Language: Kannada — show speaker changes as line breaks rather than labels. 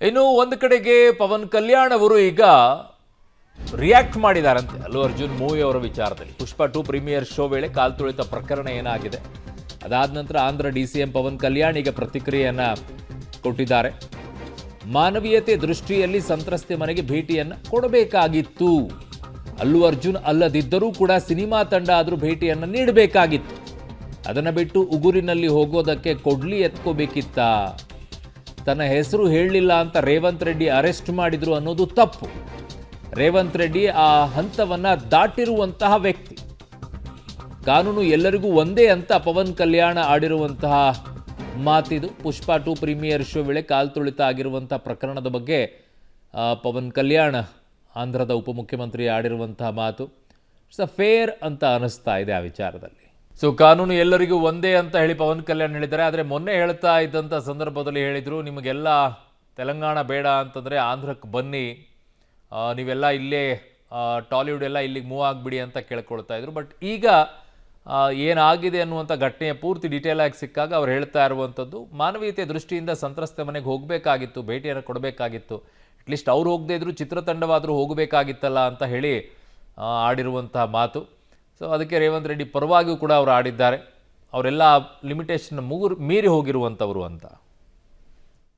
ಇನ್ನು ಒಂದು ಕಡೆಗೆ ಪವನ್ ಕಲ್ಯಾಣ್ ಅವರು ಈಗ ರಿಯಾಕ್ಟ್ ಮಾಡಿದಾರಂತೆ ಅಲ್ಲು ಅರ್ಜುನ್ ಮೂವಿ ಅವರ ವಿಚಾರದಲ್ಲಿ. ಪುಷ್ಪ 2 ಪ್ರೀಮಿಯರ್ ಶೋ ವೇಳೆ ಕಾಲ್ ತುಳಿತ ಪ್ರಕರಣ ಏನಾಗಿದೆ, ಅದಾದ ನಂತರ ಆಂಧ್ರ ಡಿಸಿಎಂ ಪವನ್ ಕಲ್ಯಾಣ್ ಈಗ ಪ್ರತಿಕ್ರಿಯೆಯನ್ನ ಕೊಟ್ಟಿದ್ದಾರೆ. ಮಾನವೀಯತೆ ದೃಷ್ಟಿಯಲ್ಲಿ ಸಂತ್ರಸ್ತೆ ಮನೆಗೆ ಭೇಟಿಯನ್ನ ಕೊಡಬೇಕಾಗಿತ್ತು. ಅಲ್ಲು ಅರ್ಜುನ್ ಅಲ್ಲದಿದ್ದರೂ ಕೂಡ ಸಿನಿಮಾ ತಂಡ ಆದರೂ ಭೇಟಿಯನ್ನ ನೀಡಬೇಕಾಗಿತ್ತು. ಅದನ್ನ ಬಿಟ್ಟು ಉಗುರಿನಲ್ಲಿ ಹೋಗೋದಕ್ಕೆ ಕೊಡ್ಲಿ ಎತ್ಕೋಬೇಕಿತ್ತ. ತನ್ನ ಹೆಸರು ಹೇಳಲಿಲ್ಲ ಅಂತ ರೇವಂತ್ ರೆಡ್ಡಿ ಅರೆಸ್ಟ್ ಮಾಡಿದ್ರು ಅನ್ನೋದು ತಪ್ಪು. ರೇವಂತ್ ರೆಡ್ಡಿ ಆ ಹಂತವನ್ನ ದಾಟಿರುವಂತಹ ವ್ಯಕ್ತಿ. ಕಾನೂನು ಎಲ್ಲರಿಗೂ ಒಂದೇ ಅಂತ ಪವನ್ ಕಲ್ಯಾಣ್ ಆಡಿರುವಂತಹ ಮಾತಿದು. ಪುಷ್ಪ 2 ಪ್ರೀಮಿಯರ್ ಶೋ ವೇಳೆ ಕಾಲ್ ತುಳಿತ ಆಗಿರುವಂತಹ ಪ್ರಕರಣದ ಬಗ್ಗೆ ಪವನ್ ಕಲ್ಯಾಣ್ ಆಂಧ್ರದ ಉಪಮುಖ್ಯಮಂತ್ರಿ ಆಡಿರುವಂತಹ ಮಾತು ಇಟ್ಸ್ ಫೇರ್ ಅಂತ ಅನಿಸ್ತಾ ಇದೆ ಆ ವಿಚಾರದಲ್ಲಿ. ಸೊ ಕಾನೂನು ಎಲ್ಲರಿಗೂ ಒಂದೇ ಅಂತ ಹೇಳಿ ಪವನ್ ಕಲ್ಯಾಣ್ ಹೇಳಿದ್ದಾರೆ. ಆದರೆ ಮೊನ್ನೆ ಹೇಳ್ತಾ ಇದ್ದಂಥ ಸಂದರ್ಭದಲ್ಲಿ ಹೇಳಿದರು, ನಿಮಗೆಲ್ಲ ತೆಲಂಗಾಣ ಬೇಡ ಅಂತಂದರೆ ಆಂಧ್ರಕ್ಕೆ ಬನ್ನಿ, ನೀವೆಲ್ಲ ಇಲ್ಲೇ ಟಾಲಿವುಡ್ ಎಲ್ಲ ಇಲ್ಲಿಗೆ ಮೂವ್ ಆಗಿಬಿಡಿ ಅಂತ ಕೇಳ್ಕೊಳ್ತಾ ಇದ್ರು. ಬಟ್ ಈಗ ಏನಾಗಿದೆ ಅನ್ನುವಂಥ ಘಟನೆಯ ಪೂರ್ತಿ ಡೀಟೇಲ್ ಆಗಿ ಸಿಕ್ಕಾಗ ಅವ್ರು ಹೇಳ್ತಾ ಇರುವಂಥದ್ದು, ಮಾನವೀಯತೆ ದೃಷ್ಟಿಯಿಂದ ಸಂತ್ರಸ್ತೆ ಮನೆಗೆ ಹೋಗಬೇಕಾಗಿತ್ತು, ಭೇಟಿಯನ್ನು ಕೊಡಬೇಕಾಗಿತ್ತು. ಅಟ್ಲೀಸ್ಟ್ ಅವ್ರು ಹೋಗದೇ ಇದ್ರು ಚಿತ್ರತಂಡವಾದರೂ ಹೋಗಬೇಕಾಗಿತ್ತಲ್ಲ ಅಂತ ಹೇಳಿ ಆಡಿರುವಂತಹ ಮಾತು. ಸೊ ಅದಕ್ಕೆ ರೇವಂತ್ ರೆಡ್ಡಿ ಪರವಾಗಿಯೂ ಕೂಡ ಅವರು ಆಡಿದ್ದಾರೆ. ಅವರೆಲ್ಲ ಲಿಮಿಟೇಷನ್ ಮೀರಿ ಹೋಗಿರುವಂಥವ್ರು ಅಂತ.